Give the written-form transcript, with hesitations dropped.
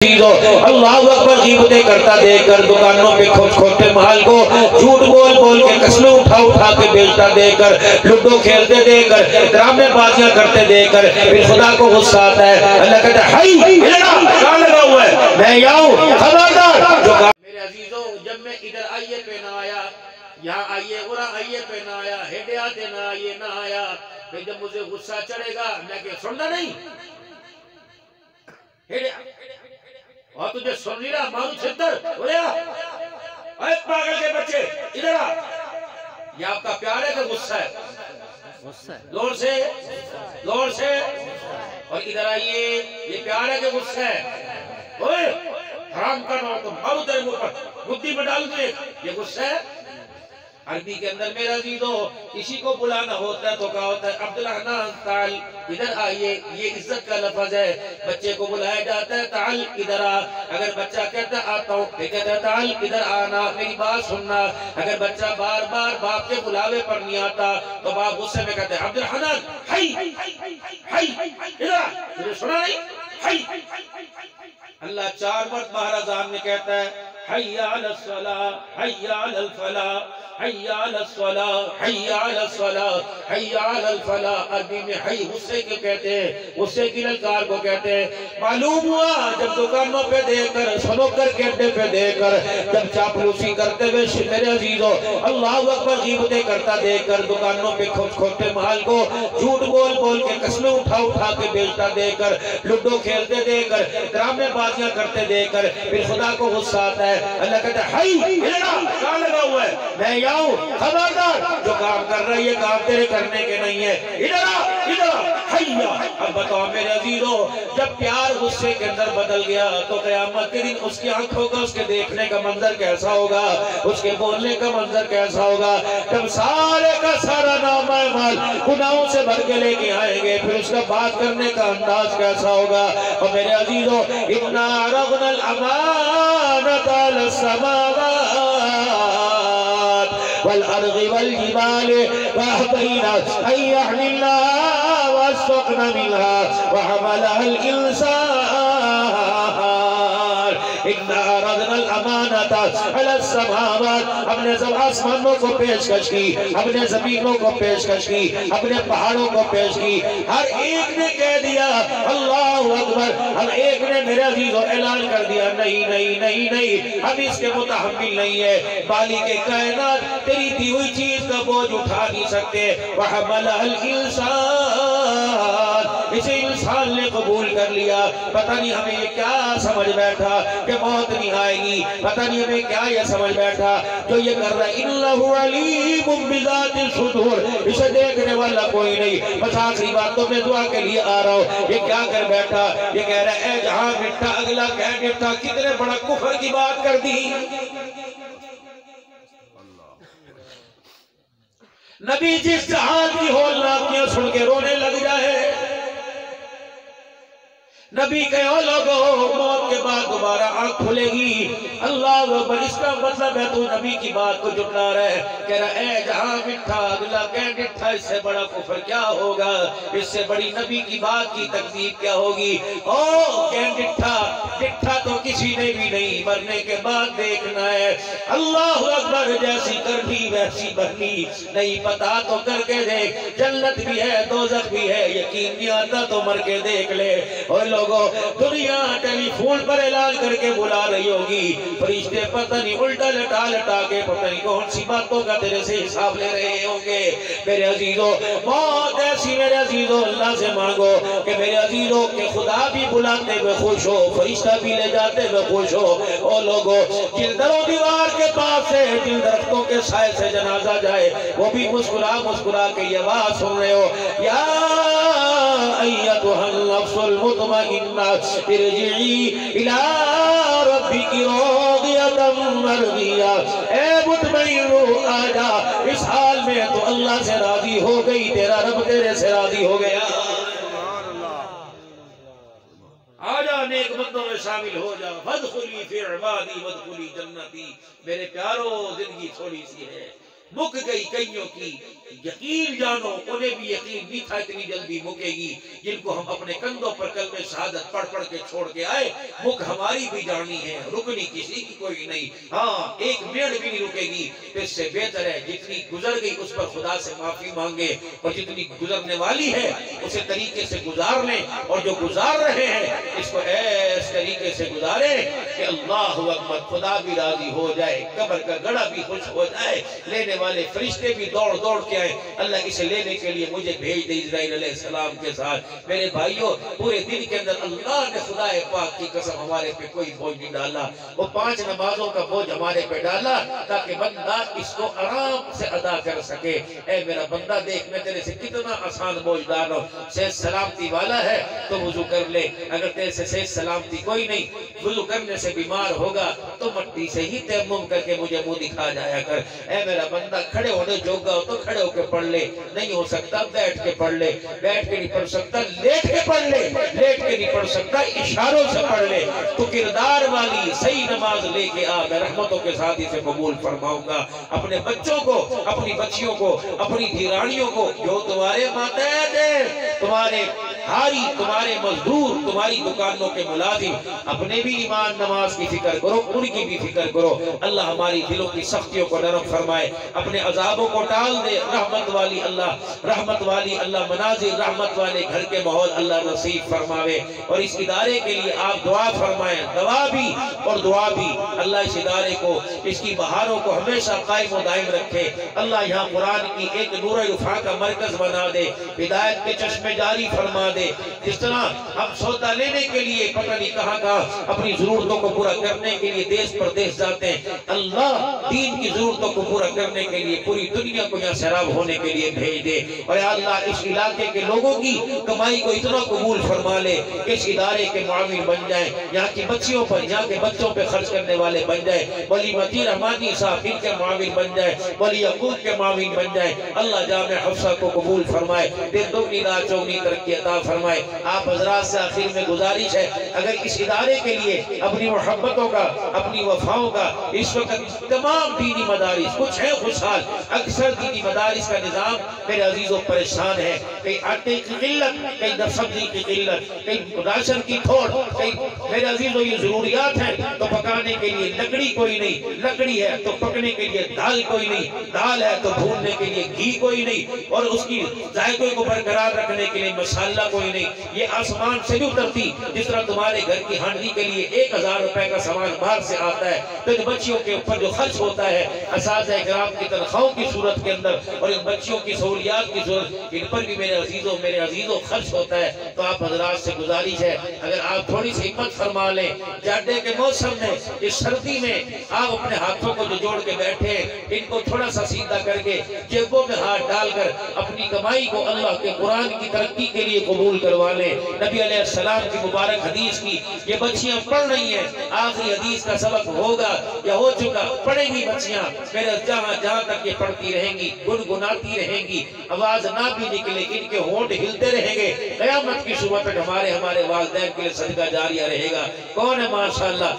اللہ اکبر غیبتیں کرتا دیکھ کر دکانوں پہ کھوٹے مال کو جھوٹ بول بول کے قسمیں اٹھا کے بیچتا دیکھ کر لڈو کھیلتے دیکھ کر ڈرامے بازیاں کرتے دیکھ کر پھر خدا کو غصہ آتا ہے. اللہ کہتا ہے ہائی کہاں لگا ہوا ہے میں یاؤں خبردار جو میرے عزیزوں جب میں ادھر آئیے پہ نہ آیا یہاں آئیے اورا آئیے پہ نہ آیا ہیڈے آتے نہ آئیے نہ آیا پھر جب مجھے غصہ چڑھے گا میں کہ سننا نہیں ہیڈے اور تجھے سن نہیں رہا مارو چھتر بولے اے پاگل کے بچے ادھر آ یہ آپ کا پیار ہے کہ غصہ ہے زور سے اور ادھر آئیے یہ پیار ہے کہ غصہ ہے اوے حرام کا نام تو مارو تیرے منہ پر گدی میں ڈال دے یہ غصہ ہے. عربی کے اندر میرا عزیزو کسی کو بلانا ہوتا ہے تو کہا ہوتا ہے عبدالحنان تعال ادھر آئیے یہ عزت کا لفظ ہے. بچے کو بلایا جاتا ہے تعال ادھر آ اگر بچہ کہتا ہے آتا ہوں پھر کہتا ہے تعال ادھر آنا میری بات سننا. اگر بچہ بار بار باپ کے بلاوے پر نہیں آتا تو باپ غصے میں کہتے ہیں عبدالحنان ہائی ادھر آ تجھے سنا نہیں ہائی. اللہ 4 مرد مہرزان میں کہتا ہے حی علی الصلاة حی علی الفلاح حی علی الصلاة حی علی الصلاة حی علی الفلاح. عربی میں حی غصے کے کہتے ہیں غصے کی للکار کو کہتے ہیں. معلوم ہوا جب دکانوں پہ دیکھ کر سنوکر کے اڈے پہ دیکھ کر جب چاپلوسی کرتے ہوئے میرے عزیزو اللہ اکبر غیبتیں کرتا دیکھ کر دکانوں پہ کھوٹے مال کو جھوٹ بول بول کے قسمیں اٹھا کے بیچتا دیکھ کر لڈو کھیلتے دیکھ کر ڈرامے بازیاں کرتے دیکھ کر پھر خدا کو غصہ آتا ہے. اللہ کہتا ہے ہائی کہاں لگا ہوا ہے میں یاؤں خبردار جو کام کر رہا ہے یہ کام تیرے کرنے کے نہیں ہے ادھر آ حیا. اب بتاؤ میرے عزیزو جب پیار غصے کے اندر بدل گیا تو قیامت کے دن اس کی آنکھوں کا اس کے دیکھنے کا منظر کیسا ہوگا اس کے بولنے کا منظر کیسا ہوگا جب سارے کا سارا نام اعمال گناہوں سے بھر کے لے کے آئیں گے پھر اس کا بات کرنے کا انداز کیسا ہوگا. اور میرے عزیزو اِنَّا عَرَضْنَا الْأَمَانَةَ عَلَى السَّمَاوَاتِ وَالْأَرْضِ وَالْجِبَالِ فَأَبَيْنَ أَن يَحْمِلْنَهَا وَأَشْفَقْنَ مِنْهَا وَحَمَلَهَا الْإِنسَانُ. اِنَّا عَرَضْنَا الْأَمَانَةَ عَلَى السَّمَاوَاتِ ہم نے آسمانوں کو پیشکش کی ہم نے زمینوں کو پیشکش کی ہم نے پہاڑوں کو پیش کی. ہر ایک نے کہہ دیا اللہ اکبر. ہر ایک نے میرے عزیزو اعلان کر دیا نہیں ہم اس کے متحمل نہیں ہے. بالی کے کائنات تیری دی ہوئی چیز کا بوجھ اٹھا نہیں سکتے. وَحَمَلَهَا الْإِنسَانُ اسے انسان نے قبول کر لیا. پتہ نہیں ہمیں یہ کیا سمجھ بیٹھا کہ موت نہیں آئے گی. پتہ نہیں ہمیں کیا یہ سمجھ بیٹھا جو یہ کر رہا ہے اِنَّهُ عَلِيمٌ بِذَاتِ الصُّدُورِ اسے دیکھنے والا کوئی نہیں. بس آخری باتوں میں دعا کے لیے آ رہا ہوں. یہ کیا کر بیٹھا یہ کہہ رہا ہے اے جہاں مٹھا اگلا کہہ مٹھا کتنے بڑا کفر کی بات کر دی. نبی جس جہان کی ہولناکیاں سن کے رونے لگ جائے. نبی کہ او لوگو موت کے بعد دوبارہ آنکھ کھلے گی. اللہ اکبر. اس کا مطلب ہے تو نبی کی بات کو جھٹلا رہا ہے. کہہ رہا اے جہاں مٹھا اگلا کہ مٹھا اس سے بڑا کفر کیا ہوگا اس سے بڑی نبی کی بات کی تکذیب کیا ہوگی. او کہ مٹھا تو کسی نے بھی نہیں مرنے کے بعد دیکھنا ہے. اللہ اکبر. جیسی کرنی ویسی بھرنی نہیں پتا تو کر کے دیکھ. جنت بھی ہے دوزخ بھی ہے یقین نہیں آتا تو مر کے دیکھ لے. اور لوگوں دنیا ٹیلی فون پر اعلان کر کے بلا رہی ہوگی. فرشتے پتہ نہیں الٹا لٹا کے پتہ نہیں کون سی باتوں کا تیرے سے حساب لے رہے ہوں گے. میرے عزیزو موت ایسی میرے عزیزو اللہ سے مانگو کہ میرے عزیزو کہ خدا بھی بلاتے ہوئے خوش ہو فرشتہ بھی لے جاتے ہوئے خوش ہو. او لوگوں جن در و دیوار کے پاس سے جن درختوں کے سائے سے جنازہ جائے وہ بھی مسکرا کے یہ آواز سن رہے ہو یا ایتھا النفس المطمئنہ ارجعی الی ربک راضیۃ مرضیہ. اے مطمئن روح آجا اس حال میں تو اللہ سے راضی ہو گئی تیرا رب تیرے سے راضی ہو گیا. آجا نیک بندوں میں شامل ہو جا. فادخلی فی عبادی وادخلی جنتی. میرے پیارو زندگی تھوڑی سی ہے مک گئی کئیوں کی، یقین جانو انہیں بھی یقین نہیں تھا اتنی جلدی مکے گی، جن کو ہم اپنے کندھوں پر کلمہ شہادت پڑھ پڑھ کے چھوڑ کے آئے، مک ہماری بھی جانی ہے، رکنی کسی کی کوئی نہیں، ہاں ایک منٹ بھی نہیں رکے گی، تو اس سے بہتر ہے جتنی گزر گئی اس پر خدا سے معافی مانگے، اور جتنی گزرنے والی ہے اسے طریقے سے گزار لیں، اور جو گزار رہے ہیں اس کو ایس طریقے سے گزارے کہ اللہ اکبر، خدا بھی راضی ہو جائے، قبر کا گڑھا بھی خوش ہو جائے، لینے والے فرشتے بھی دوڑ دوڑ کے آئے، اللہ اسے لینے کے لیے مجھے بھیج دے اسرائیل علیہ السلام کے ساتھ۔ میرے بھائیوں، پورے دن کے اندر اللہ نے خدا پاک کی قسم ہمارے پہ کوئی بوجھ نہیں ڈالا، وہ 5 نمازوں کا بوجھ ہمارے پہ ڈالا تاکہ بندہ اس کو آرام سے ادا کر سکے۔ اے میرا بندہ دیکھ، میں تیرے سے کتنا آسان بوجھ ڈال رہا ہوں، صحت سلامتی والا ہے تو وضو کر لے، اگر تیرے سے صحت سلامتی کوئی نہیں، وضو کرنے سے بیمار ہوگا تو مٹی سے ہی تیمم کر کے مجھے منہ دکھا جایا کر۔ اے میرا بندہ کھڑے ہونے جوگا ہو تو کھڑے ہو کے پڑھ لے، نہیں ہو سکتا بیٹھ کے پڑھ لے، بیٹھ کے نہیں پڑھ سکتا لیٹ کے پڑھ لے، لیٹ کے نہیں پڑھ سکتا اشاروں سے پڑھ لے، تو کردار والی صحیح نماز لے کے آ، میں رحمتوں کے ساتھ اسے قبول فرماؤں گا۔ اپنے بچوں کو، اپنی بچیوں کو، اپنی دھیرانیوں کو، جو تمہارے ماتحت ہیں، تمہارے ہاری، تمہارے مزدور، تمہاری دکانوں کے ملازم، اپنے بھی ایمان نماز کی فکر کرو، ان کی بھی فکر کرو۔ اللہ ہماری دلوں کی سختیوں کو نرم فرمائے، اپنے عذابوں کو ٹال دے، رحمت والی اللہ مناظر، رحمت والے گھر کے ماحول اللہ نصیب فرماوے، اور اس ادارے کے لیے آپ دعا فرمائیں، دعا بھی اور دعا بھی۔ اللہ اس ادارے کو، اس کی بہاروں کو ہمیشہ قائم و دائم رکھے۔ اللہ یہاں قرآن کی ایک نور رفع کا مرکز بنا دے، ہدایت کے چشمے جاری فرما دے۔ جس طرح ہم سودا لینے کے لیے پتہ نہیں کہاں اپنی ضرورتوں کو پورا کرنے کے لیے دیش پردیش جاتے ہیں، اللہ دین کی ضرورتوں کو پورا کرنے کے لیے پوری دنیا کو یہاں سیراب ہونے کے لیے بھیج دے، اور یا اللہ اس علاقے کے لوگوں کی کمائی کو اتنا قبول فرما لے کہ اس ادارے کے معاون بن جائیں، یہاں کی بچیوں پر، یہاں کے بچوں پہ خرچ کرنے والے بن جائیں، ولی متی رحمانی صاحب ان کے معاون بن جائیں، ولی یعقوب کے معاون بن جائیں۔ اللہ جامع حفصہ کو قبول فرمائے، دن دگنی رات چوگنی ترقی عطا فرمائے۔ آپ حضرات سے آخر میں گزارش ہے، اگر اس ادارے کے لیے اپنی محبتوں کا، اپنی وفاؤں کا، اس وقت تمام دینی مدارس کچھ ہے خوشحال، اکثر دینی مدارس کا نظام میرے عزیزوں پریشان ہے، کئی آٹے کی قلت، کئی سبزی کی قلت، کئی راشن کی تھوڑ، کئی میرے عزیزوں یہ ضروریات ہیں تو پکانے کے لیے لکڑی کوئی نہیں، لکڑی ہے تو پکنے کے لیے دال کوئی نہیں، دال ہے تو بھوننے کے لیے گھی کوئی نہیں، اور اس کی ذائقے کو برقرار رکھنے کے لیے مسالہ کوئی نہیں۔ یہ آسمان سے بھی اترتی، جس طرح تمہارے گھر کی ہانڈی کے لیے 1000 روپے کا سامان باہر سے آتا ہے، تو ان بچیوں کے اوپر جو خرچ ہوتا ہے اساتذہ کرام کی تنخواہوں کی صورت کے اندر، اور ان بچیوں کی سہولیات کی صورت، ان پر بھی میرے عزیزوں خرچ ہوتا ہے۔ تو آپ حضرات سے گزارش ہے، اگر آپ تھوڑی سی ہمت فرما لیں، جاڑے کے موسم میں، اس سردی میں، آپ اپنے ہاتھوں کو جو جوڑ کے بیٹھے ان کو تھوڑا سا سیدھا کر کے جیبوں میں ہاتھ ڈال کر اپنی کمائی کو اللہ کے قرآن کی ترقی کے لیے قبول کروا لیں۔ نبی علیہ السلام کی مبارک حدیث کی یہ بچیاں پڑھ رہی ہیں، آخری حدیث کا سبق ہوگا یا ہو چکا، پڑھیں گی بچیاں، میرے جہاں تک یہ پڑھتی رہیں گی، گنگناتی رہیں گی، آواز نہ بھی نکلے، ان کے ہونٹ ہلتے رہیں گے، قیامت کی صبح تک ہمارے والدین کے لیے صدقہ جاریہ رہے گا۔ کون ہے ماشاءاللہ؟